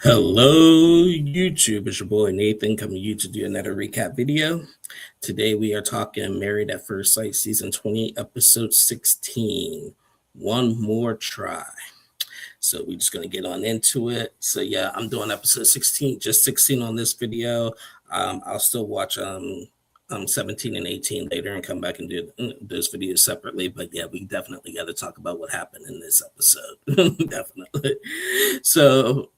Hello, YouTube. It's your boy Nathan coming to you to do another recap video. Today we are talking Married at First Sight Season 20, Episode 16. One More Try. So we're just going to get on into it. So yeah, I'm doing Episode 16, just 16 on this video. I'll still watch 17 and 18 later and come back and do those videos separately. But yeah, we definitely got to talk about what happened in this episode. Definitely. So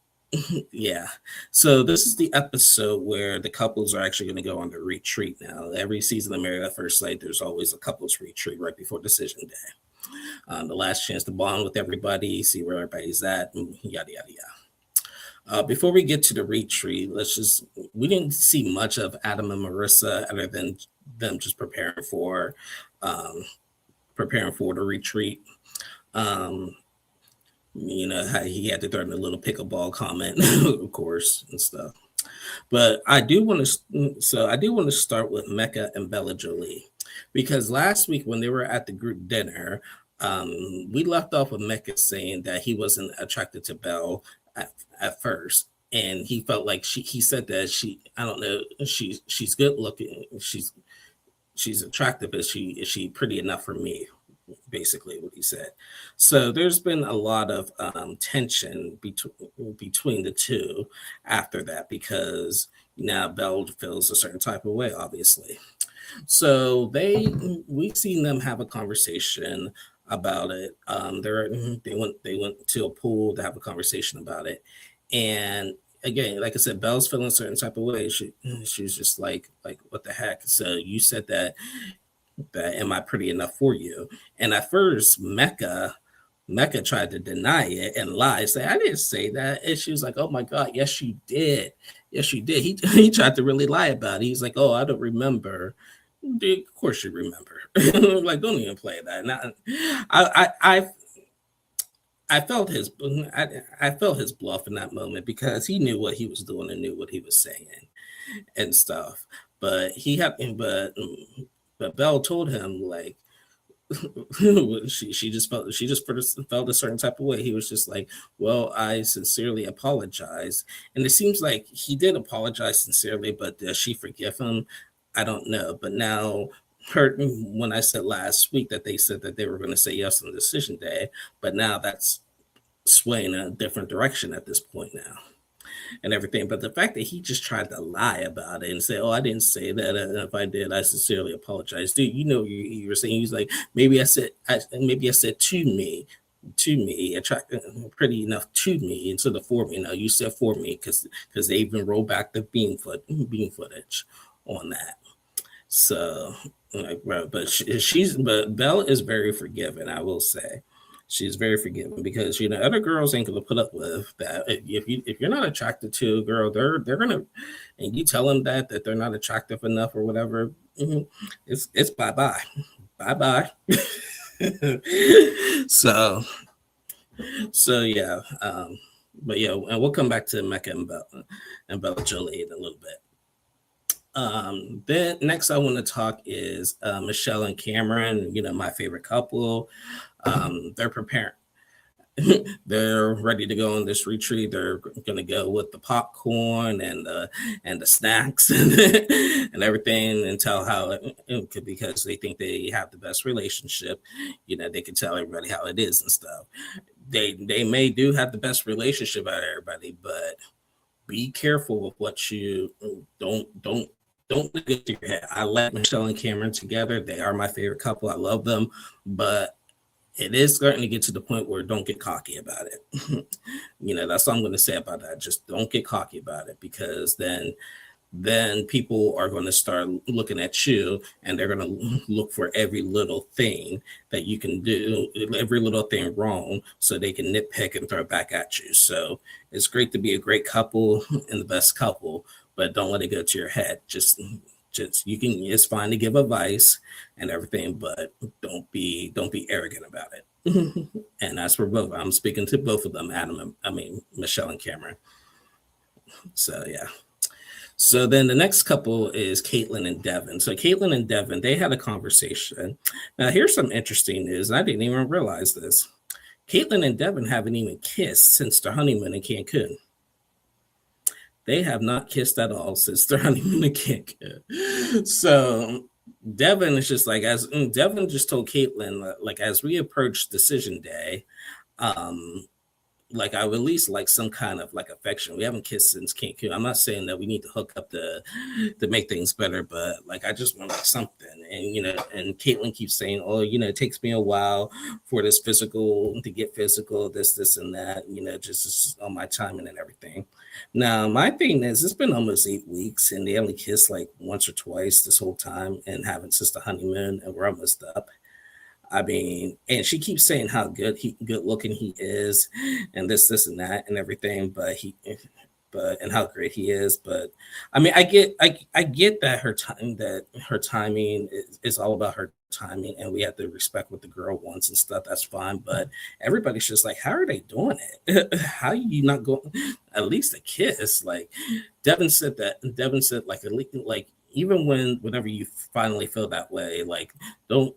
yeah. So this is the episode where the couples are actually going to go on the retreat now. Every season of Married at First Sight, there's always a couples retreat right before decision day. The last chance to bond with everybody, see where everybody's at, and yada, yada, yada. Before we get to the retreat, we didn't see much of Adam and Marissa other than them just preparing for the retreat. How he had to throw in a little pickleball comment, of course, and stuff. But I do want to start with Mecca and Bella Jolie, because last week when they were at the group dinner, we left off with Mecca saying that he wasn't attracted to Belle at first, and he felt like he said that she's good looking, she's attractive, but is she pretty enough for me? Basically what he said. So there's been a lot of tension between the two after that, because now Belle feels a certain type of way, obviously. So we've seen them have a conversation about it. They went to a pool to have a conversation about it, and again, like I said, Belle's feeling a certain type of way. She's just like what the heck? So you said that am I pretty enough for you? And at first, Mecca tried to deny it and lie, say, I didn't say that. And she was like, oh my God, yes, you did. Yes, you did. He tried to really lie about it. He's like, oh, I don't remember. Dude, of course you remember. Like, don't even play that. Now, I felt his bluff in that moment, because he knew what he was doing and knew what he was saying and stuff. But but Belle told him, like, she just felt a certain type of way. He was just like, well, I sincerely apologize. And it seems like he did apologize sincerely, but does she forgive him? I don't know. But now, when I said last week that they said that they were going to say yes on decision day, but now that's swaying in a different direction at this point now and everything. But the fact that he just tried to lie about it and say, oh, I didn't say that. If I did, I sincerely apologize. Dude, you were saying, he's like, maybe I said to me, attractive, pretty enough to me instead of for me. No, you said for me, because they even rolled back the beam footage on that. So, but Belle is very forgiving, I will say. She's very forgiving, because other girls ain't gonna put up with that. If you're not attracted to a girl, they're gonna, and you tell them that they're not attractive enough or whatever, it's bye. so yeah, but yeah, and we'll come back to Mecca and Bella Jolie in a little bit. Then next I want to talk is Michelle and Cameron, my favorite couple. They're preparing. They're ready to go on this retreat. They're going to go with the popcorn and the snacks and everything, and tell how because they think they have the best relationship. They can tell everybody how it is and stuff. They may do have the best relationship out of everybody, but be careful with what you don't get to your head. I like Michelle and Cameron together. They are my favorite couple. I love them, but it is starting to get to the point where don't get cocky about it. That's all I'm going to say about that. Just don't get cocky about it, because then people are going to start looking at you, and they're going to look for every little thing that you can do, every little thing wrong, so they can nitpick and throw it back at you. So it's great to be a great couple and the best couple, but don't let it go to your head. Just it's fine to give advice and everything, but don't be arrogant about it. And that's for both. I'm speaking to both of them, Michelle and Cameron. So yeah. So then the next couple is Caitlin and Devin. So Caitlin and Devin, they had a conversation. Now here's some interesting news. I didn't even realize this. Caitlin and Devin haven't even kissed since their honeymoon in Cancun. They have not kissed at all since their honeymoon kick. So Devin is just like, as Devin just told Caitlin, like as we approach decision day, um, like I would at least like some kind of like affection. We haven't kissed since Cancun. I'm not saying that we need to hook up to make things better, but like I just want like something. And and Caitlin keeps saying, oh, it takes me a while for this physical to get physical, this and that, just on my timing and everything. Now my thing is it's been almost 8 weeks and they only kissed like once or twice this whole time and haven't since the honeymoon and we're almost up. I mean, and she keeps saying how good looking he is, and this and that and everything, but and how great he is. But I mean, I get that her timing is all about her timing, and we have to respect what the girl wants and stuff. That's fine, but everybody's just like, how are they doing it? How are you not going at least a kiss? Like Devin said that. Devin said like like even whenever you finally feel that way, like don't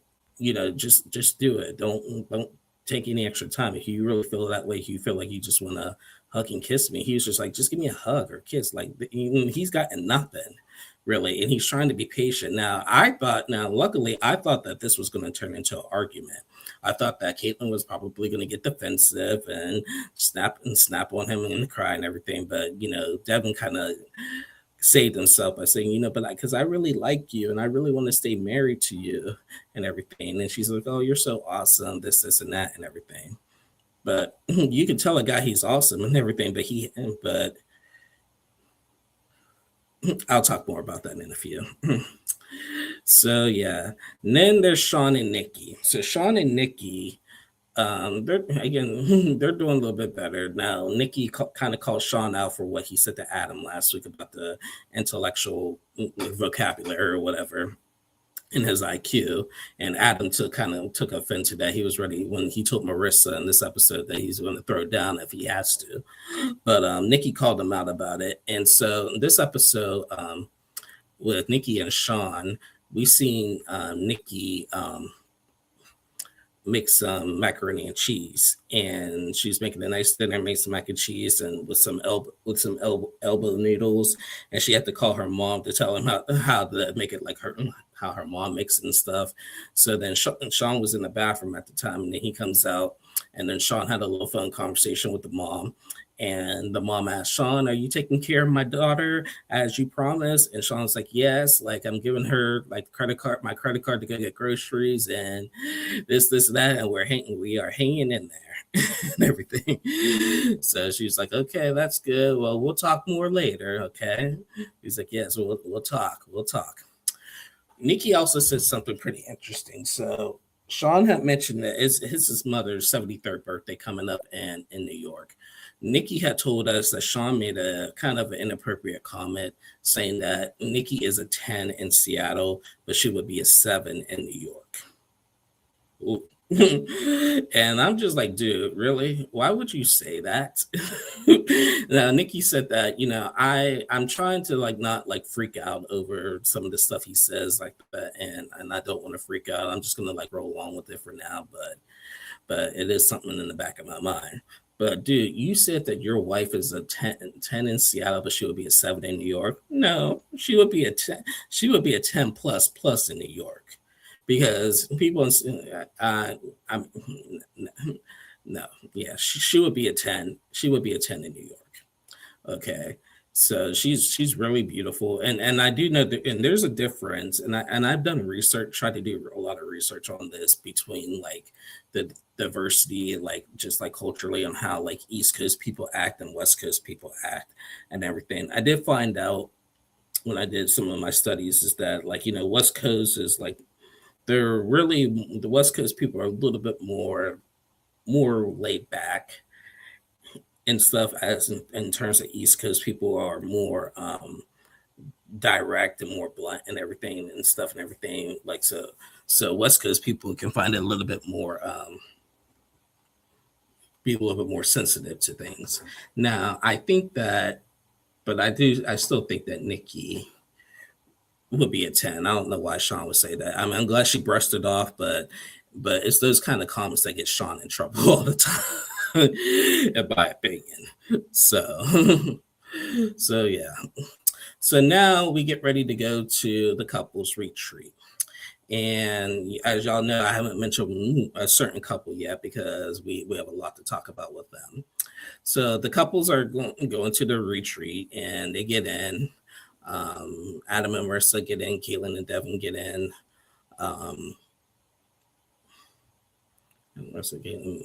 just do it. Don't take any extra time. If you really feel that way, if you feel like you just want to hug and kiss me, he was just like, just give me a hug or kiss. Like he's gotten nothing really, and he's trying to be patient. Luckily, I thought that this was going to turn into an argument. I thought that Caitlin was probably going to get defensive and snap on him and cry and everything, but Devin kind of saved himself by saying, but because I really like you and I really want to stay married to you and everything. And she's like, oh, you're so awesome, this and that and everything. But you can tell a guy he's awesome and everything, but I'll talk more about that in a few. So yeah. And then there's Sean and Nikki. So Sean and Nikki, they're doing a little bit better now. Nikki kind of called Sean out for what he said to Adam last week about the intellectual vocabulary or whatever in his IQ, and Adam took offense to that. He was ready when he told Marissa in this episode that he's going to throw it down if he has to, but Nikki called him out about it. And so this episode with Nikki and Sean, we seen Nikki make some macaroni and cheese, and she's making a nice dinner, make some mac and cheese and with some elbow noodles, and she had to call her mom to tell him how to make it like how her mom makes it and stuff. So then Sean was in the bathroom at the time, and then he comes out, and then Sean had a little phone conversation with the mom. And the mom asked Sean, are you taking care of my daughter as you promised? And Sean's like, yes, like I'm giving her like my credit card to go get groceries and this, and that. And we are hanging in there and everything. So she's like, okay, that's good. Well, we'll talk more later. Okay. He's like, yes, we'll talk. Nikki also said something pretty interesting. So Sean had mentioned that it's his mother's 73rd birthday coming up in New York. Nikki had told us that Sean made a kind of an inappropriate comment saying that Nikki is a 10 in Seattle, but she would be a 7 in New York. And I'm just like, dude, really? Why would you say that? Now, Nikki said that, I'm trying to like not like freak out over some of the stuff he says like that, and I don't want to freak out. I'm just gonna like roll along with it for now, but it is something in the back of my mind. But dude, you said that your wife is a 10 in Seattle, but she would be a 7 in New York. No, she would be a 10. She would be a 10 plus in New York, because people. No, yeah, she would be a 10. She would be a 10 in New York. Okay, so she's really beautiful, and I do know that, and there's a difference, and I've done research, tried to do a lot of research on this between like the diversity, like just like culturally on how like East Coast people act and West Coast people act and everything. I did find out when I did some of my studies is that like West Coast is like the West Coast people are a little bit more laid back and stuff, as in terms of East Coast people are more direct and more blunt and everything and stuff and everything. Like so West Coast people can find it a little bit more be a little bit more sensitive to things. Now I think that, but I still think that Nikki would be a 10. I don't know why Sean would say that. I mean, I'm glad she brushed it off, but it's those kind of comments that get Sean in trouble all the time, in my opinion. So So yeah. So now we get ready to go to the couples retreat. And as y'all know, I haven't mentioned a certain couple yet because we have a lot to talk about with them. So the couples are going to the retreat and they get in. Adam and Marissa get in, Caitlin and Devin get in.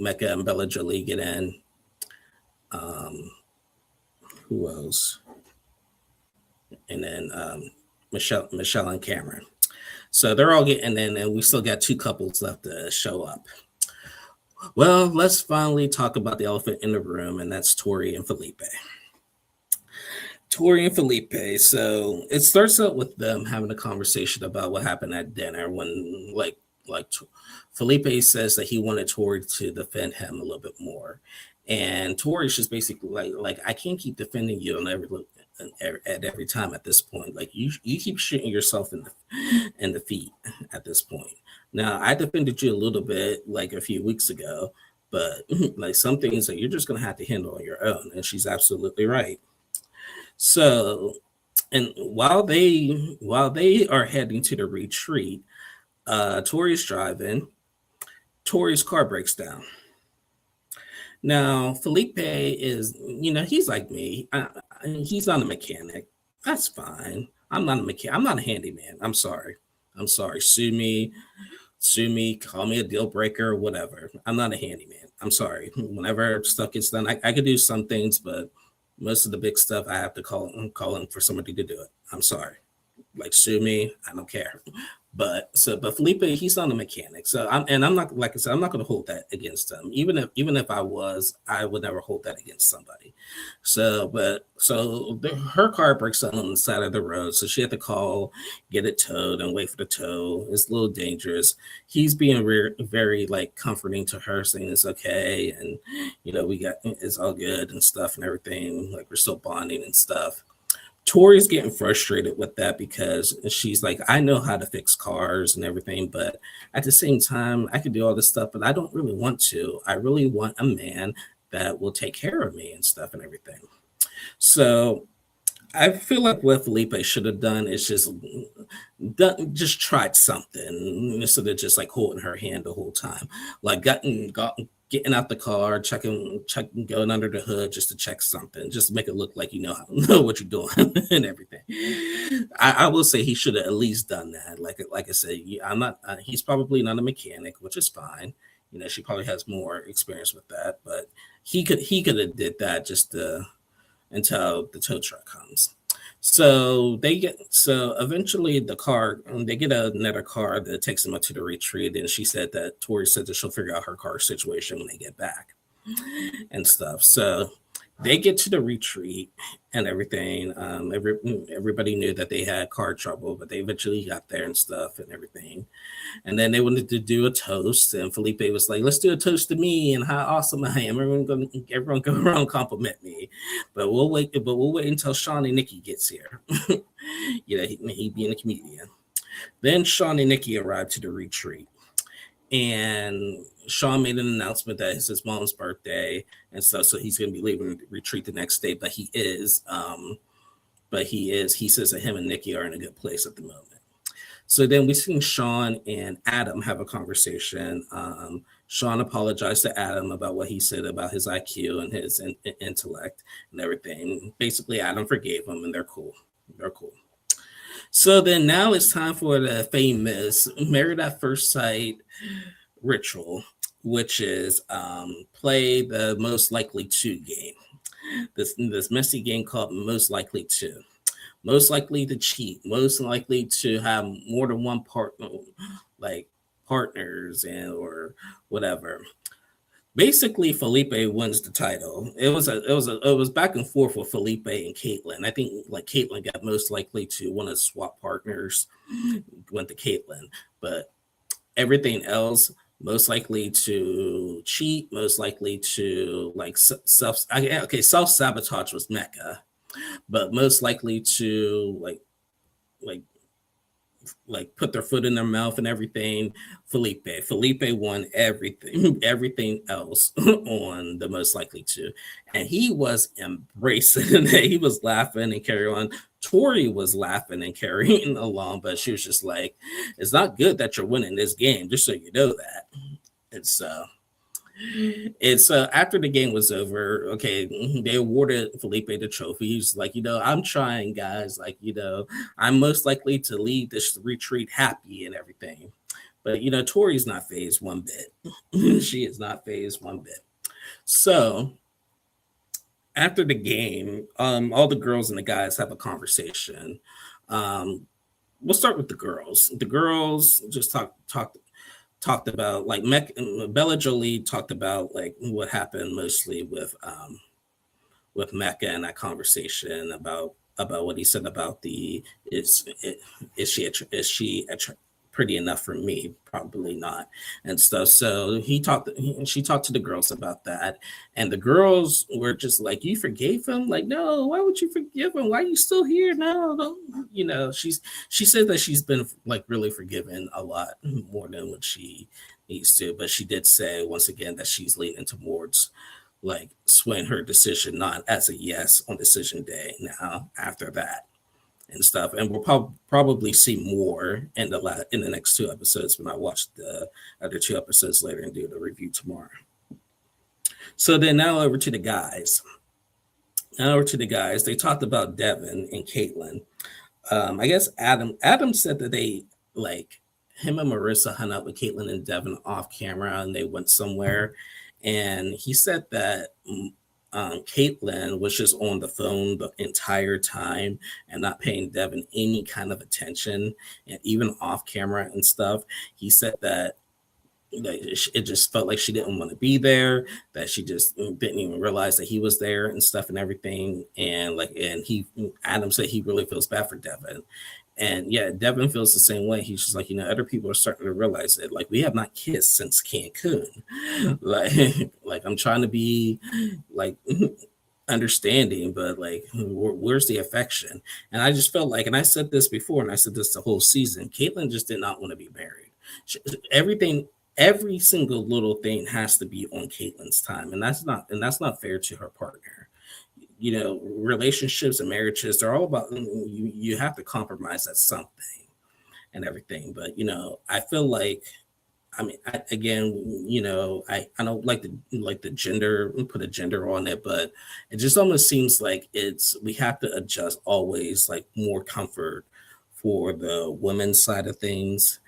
Mecca and Bella Jolie get in. Who else? And then Michelle and Cameron. So they're all getting in, and we still got two couples left to show up. Well, let's finally talk about the elephant in the room, and that's Tori and Felipe. Tori and Felipe. So it starts out with them having a conversation about what happened at dinner when, like Felipe says that he wanted Tori to defend him a little bit more, and Tori's just basically like I can't keep defending you on every time at this point. Like you keep shooting yourself in the feet at this point. Now I defended you a little bit like a few weeks ago, but like some things that you're just gonna have to handle on your own. And she's absolutely right. So, and while they are heading to the retreat, Tori's driving. Tori's car breaks down. Now, Felipe is, he's like me. He's not a mechanic. That's fine. I'm not a mechanic. I'm not a handyman. I'm sorry. Sue me, call me a deal breaker, whatever. I'm not a handyman. I'm sorry. Whenever stuff gets done, I could do some things, but most of the big stuff I have to call in for somebody to do it. I'm sorry. Like sue me, I don't care. But Felipe, he's not a mechanic. So I'm not, like I said, I'm not going to hold that against him. Even if I was, I would never hold that against somebody. Her car breaks down on the side of the road, so she had to call, get it towed, and wait for the tow. It's a little dangerous. He's being very like comforting to her, saying it's okay, and it's all good and stuff and everything. Like we're still bonding and stuff. Tori's getting frustrated with that because she's like, I know how to fix cars and everything, but at the same time, I can do all this stuff, but I don't really want to. I really want a man that will take care of me and stuff and everything. So I feel like what Felipe should have done is just tried something instead of just like holding her hand the whole time. Like getting out the car, checking, going under the hood just to check something, just to make it look like you know what you're doing and everything. I will say he should have at least done that. Like I said, I'm not. He's probably not a mechanic, which is fine. She probably has more experience with that, but he could have did that just until the tow truck comes. So eventually they get another car that takes them up to the retreat. And Tori said that she'll figure out her car situation when they get back and stuff. So they get to the retreat and everything. Everybody knew that they had car trouble, but they eventually got there and stuff and everything. And then they wanted to do a toast, and Felipe was like, "Let's do a toast to me and how awesome I am. Everyone go around compliment me, but we'll wait until Sean and Nikki gets here." He being a comedian. Then Sean and Nikki arrived to the retreat. And Sean made an announcement that it's his mom's birthday and stuff, so he's going to be leaving the retreat the next day. But he says that him and Nikki are in a good place at the moment. So then we see Sean and Adam have a conversation. Sean apologized to Adam about what he said about his IQ and his intellect and everything. Basically, Adam forgave him, and they're cool. So then now it's time for the famous Married at First Sight ritual, which is play the most likely to game. This messy game called Most Likely To. Most likely to cheat, most likely to have more than one partner, like partners or whatever. Basically, Felipe wins the title. It was back and forth with Felipe and Caitlin. I think like Caitlin got most likely to want to swap partners, went to Caitlin, but everything else, most likely to cheat, most likely to like self-sabotage was Mecca, but most likely to like like put their foot in their mouth and everything. Felipe won everything else on the most likely to, and he was embracing it. He was laughing and carrying on. Tori was laughing and carrying along, but she was just like, "It's not good that you're winning this game, just so you know that." It's after the game was over, okay, they awarded Felipe the trophy. He's like, I'm trying, guys. Like, I'm most likely to leave this retreat happy and everything. But Tori's not phased one bit. She is not phased one bit. So after the game, all the girls and the guys have a conversation. We'll start with the girls. The girls just talked about like Bella Jolie talked about like what happened mostly with Mecca and that conversation about what he said about is she pretty enough for me? Probably not, and stuff. So she talked to the girls about that, and the girls were just like, "You forgave him? Like, no, why would you forgive him? Why are you still here? No, don't." She said that she's been like really forgiven a lot more than what she needs to, but she did say once again that she's leaning towards like swaying her decision not as a yes on decision day now after that and stuff. And we'll probably see more in the next 2 episodes when I watch the other 2 episodes later and do the review tomorrow. So then now over to the guys. They talked about Devin and Caitlin. I guess Adam said that they like him and Marissa hung out with Caitlin and Devin off camera and they went somewhere. And he said that Caitlin was just on the phone the entire time and not paying Devin any kind of attention, and even off camera and stuff. He said that it just felt like she didn't want to be there, that she just didn't even realize that he was there and stuff and everything. And Adam said he really feels bad for Devin. And yeah, Devin feels the same way. He's just like, other people are starting to realize it. Like, we have not kissed since Cancun. Like I'm trying to be like understanding, but like, where's the affection? And I just felt like, and I said this before, and I said this the whole season, Caitlin just did not want to be married. Every single little thing has to be on Caitlin's time, and that's not fair to her partner. Relationships and marriages, they're all about you have to compromise at something and everything. But I feel like, I don't like the gender, put a gender on it, but it just almost seems like we have to adjust always like more comfort for the women's side of things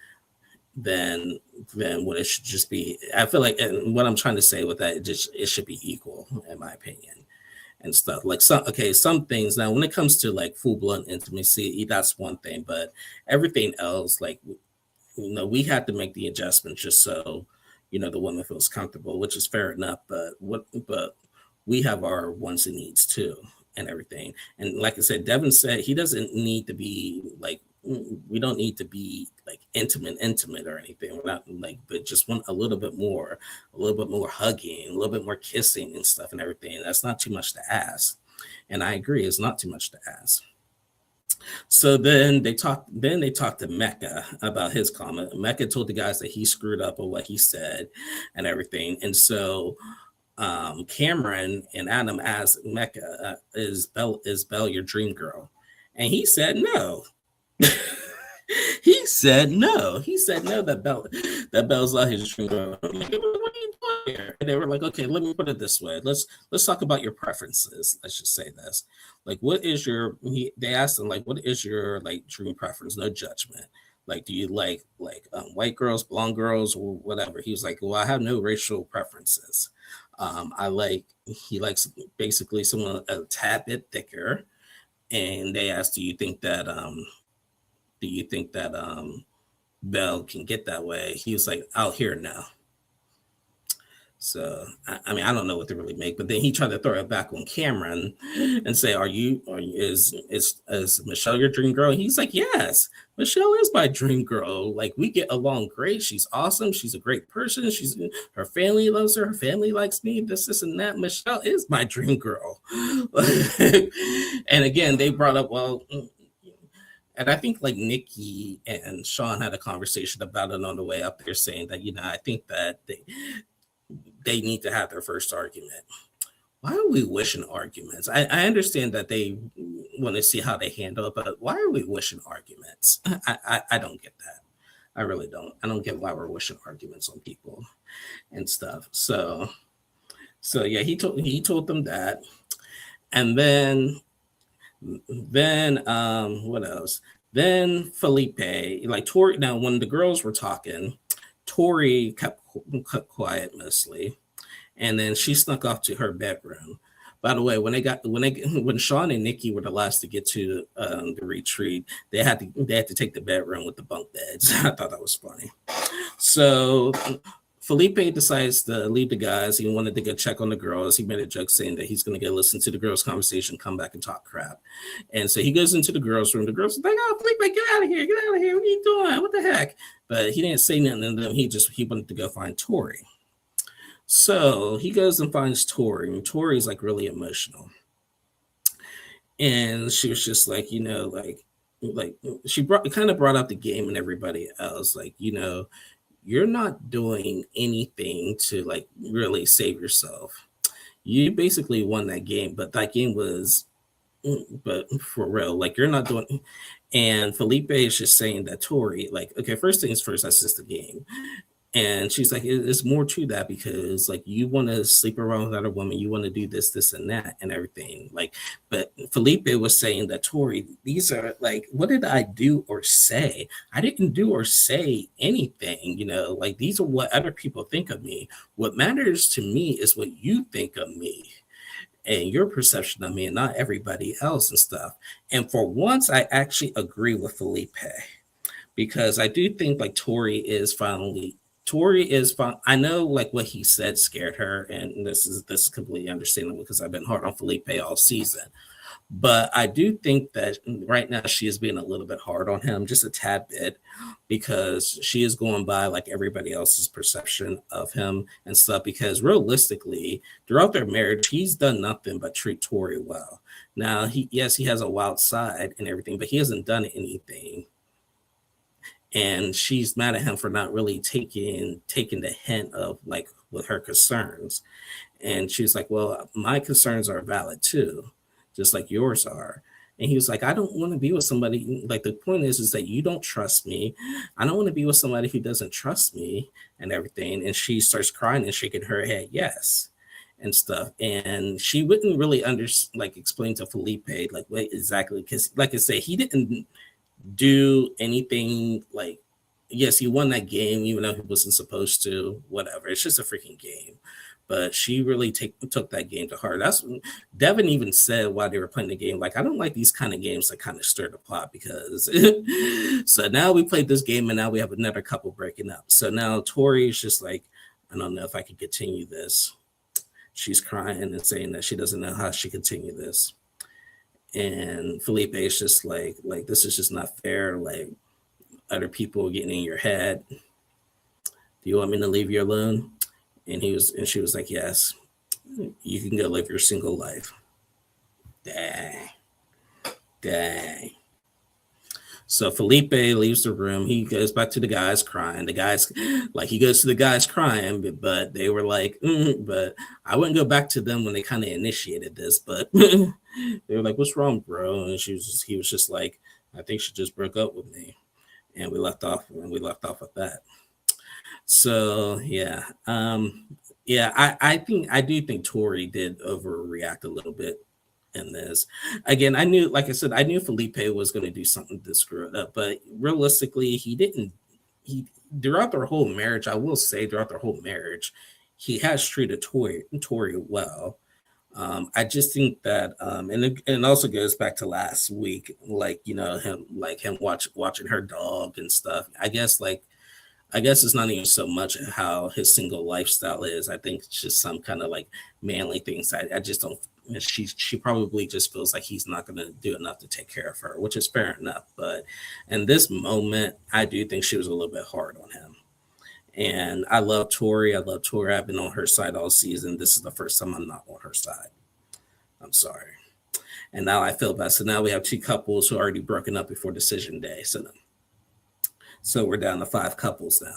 than what it should just be. I feel like, and what I'm trying to say with that, it should be equal in my opinion. And stuff like some things now when it comes to like full-blown intimacy, that's one thing, but everything else, like we have to make the adjustment just so the woman feels comfortable, which is fair enough, but we have our wants and needs too and everything. And like I said, Devin said he doesn't need to be like, we don't need to be like intimate or anything. We're not like, but just want a little bit more hugging, a little bit more kissing and stuff and everything. That's not too much to ask. And I agree, it's not too much to ask. So then they talked to Mecca about his comment. Mecca told the guys that he screwed up on what he said and everything. And so Cameron and Adam asked Mecca, is Belle your dream girl? And he said no. He said no. That Belle's not his dream girl. Like, what are you doing here? And they were like, okay, let me put it this way. Let's talk about your preferences. Let's just say this. Like, they asked him, like, what is your like dream preference? No judgment. Like, do you like white girls, blonde girls, or whatever? He was like, well, I have no racial preferences. He likes basically someone a tad bit thicker. And they asked, do you think that Belle can get that way? He was like, out here now. So I mean, I don't know what to really make, but then he tried to throw it back on Cameron and say, is Michelle your dream girl? He's like, yes, Michelle is my dream girl. Like, we get along great. She's awesome. She's a great person. Her family loves her. Her family likes me. This and that. Michelle is my dream girl. And again, they brought up, well, And I think like Nikki and Sean had a conversation about it on the way up there, saying that I think that they need to have their first argument. Why are we wishing arguments? I understand that they want to see how they handle it, but why are we wishing arguments? I don't get that. I really don't. I don't get why we're wishing arguments on people and stuff. So yeah, he told them that, and then what else? Then Felipe, like Tori. Now when the girls were talking, Tori kept quiet mostly, and then she snuck off to her bedroom. By the way, when Sean and Nikki were the last to get to the retreat, they had to take the bedroom with the bunk beds. I thought that was funny. So Felipe decides to leave the guys. He wanted to go check on the girls. He made a joke saying that he's going to go listen to the girls' conversation, come back and talk crap. And so he goes into the girls' room. The girls are like, "Oh, Felipe, get out of here! Get out of here! What are you doing? What the heck?" But he didn't say nothing to them. He wanted to go find Tori. So he goes and finds Tori, and Tori's like really emotional. And she was just like, like she kind of brought up the game and everybody else, like, you're not doing anything to like really save yourself. You basically won that game, but that game was, but for real, like you're not doing. And Felipe is just saying that Tori, like, okay, first things first, that's just the game. And she's like, it's more to that because like you want to sleep around with other women, you want to do this, and that, and everything. Like, but Felipe was saying that Tori, these are like, what did I do or say? I didn't do or say anything, like these are what other people think of me. What matters to me is what you think of me and your perception of me and not everybody else and stuff. And for once, I actually agree with Felipe because I do think like Tori is fine. I know like what he said scared her, and this is completely understandable because I've been hard on Felipe all season. But I do think that right now she is being a little bit hard on him, just a tad bit, because she is going by like everybody else's perception of him and stuff. Because realistically, throughout their marriage, he's done nothing but treat Tori well. Now, he has a wild side and everything, but he hasn't done anything, and she's mad at him for not really taking the hint of like with her concerns. And she's like, well, my concerns are valid too, just like yours are. And he was like, I don't want to be with somebody, like the point is that you don't trust me. I don't want to be with somebody who doesn't trust me and everything. And she starts crying and shaking her head yes and stuff. And she wouldn't really explain to Felipe like what exactly, because like I say, he didn't do anything. Like, yes, he won that game even though he wasn't supposed to, whatever, it's just a freaking game. But she really took that game to heart. That's Devin even said while they were playing the game, like, I don't like these kind of games that kind of stir the pot because so now we played this game and now we have another couple breaking up. So now Tori is just like, I don't know if I can continue this. She's crying and saying that she doesn't know how she continue this. And Felipe is just like this is just not fair. Like, other people getting in your head. Do you want me to leave you alone? And she was like, yes, you can go live your single life. Dang. So Felipe leaves the room. He goes back to the guys crying. The guys, like, he goes to the guys crying, but they were like, but I wouldn't go back to them when they kind of initiated this. But they were like, what's wrong, bro? And he was just like, I think she just broke up with me. And we left off with that. So yeah. I do think Tori did overreact a little bit in this. Again, like I said, I knew Felipe was going to do something to screw it up, but realistically, he didn't. He throughout their whole marriage, I will say, he has treated Tori well. I just think that, and it also goes back to last week, like, him watching her dog and stuff. I guess it's not even so much how his single lifestyle is. I think it's just some kind of like manly things. I just don't. She probably just feels like he's not going to do enough to take care of her, which is fair enough. But in this moment, I do think she was a little bit hard on him. And I love Tori. I've been on her side all season. This is the first time I'm not on her side. I'm sorry. And now I feel bad. So now we have 2 couples who are already broken up before decision day. So we're down to 5 couples now.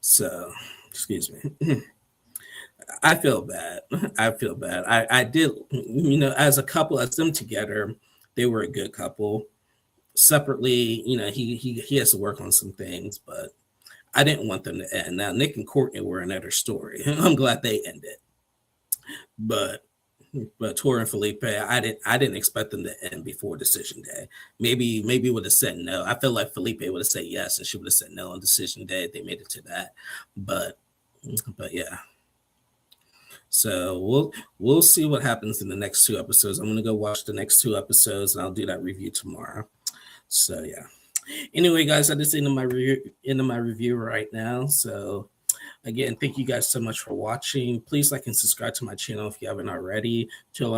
So, excuse me. I feel bad. I feel bad. I did, as a couple, as them together, they were a good couple. Separately, he has to work on some things, but I didn't want them to end. Now, Nick and Courtney were another story. I'm glad they ended. But Tori and Felipe, I didn't expect them to end before decision day. Maybe would have said no. I feel like Felipe would have said yes, and she would have said no on decision day if they made it to that. But yeah. So we'll see what happens in the next 2 episodes. I'm gonna go watch the next 2 episodes, and I'll do that review tomorrow. So yeah. Anyway, guys, I just into my review right now. So again, thank you guys so much for watching. Please like and subscribe to my channel if you haven't already. To all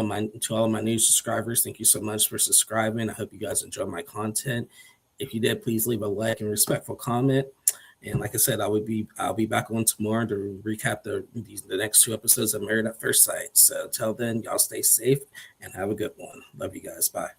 of my new subscribers, thank you so much for subscribing. I hope you guys enjoy my content. If you did, please leave a like and respectful comment. And like I said, I'll be back on tomorrow to recap the next 2 episodes of Married at First Sight. So till then, y'all stay safe and have a good one. Love you guys. Bye.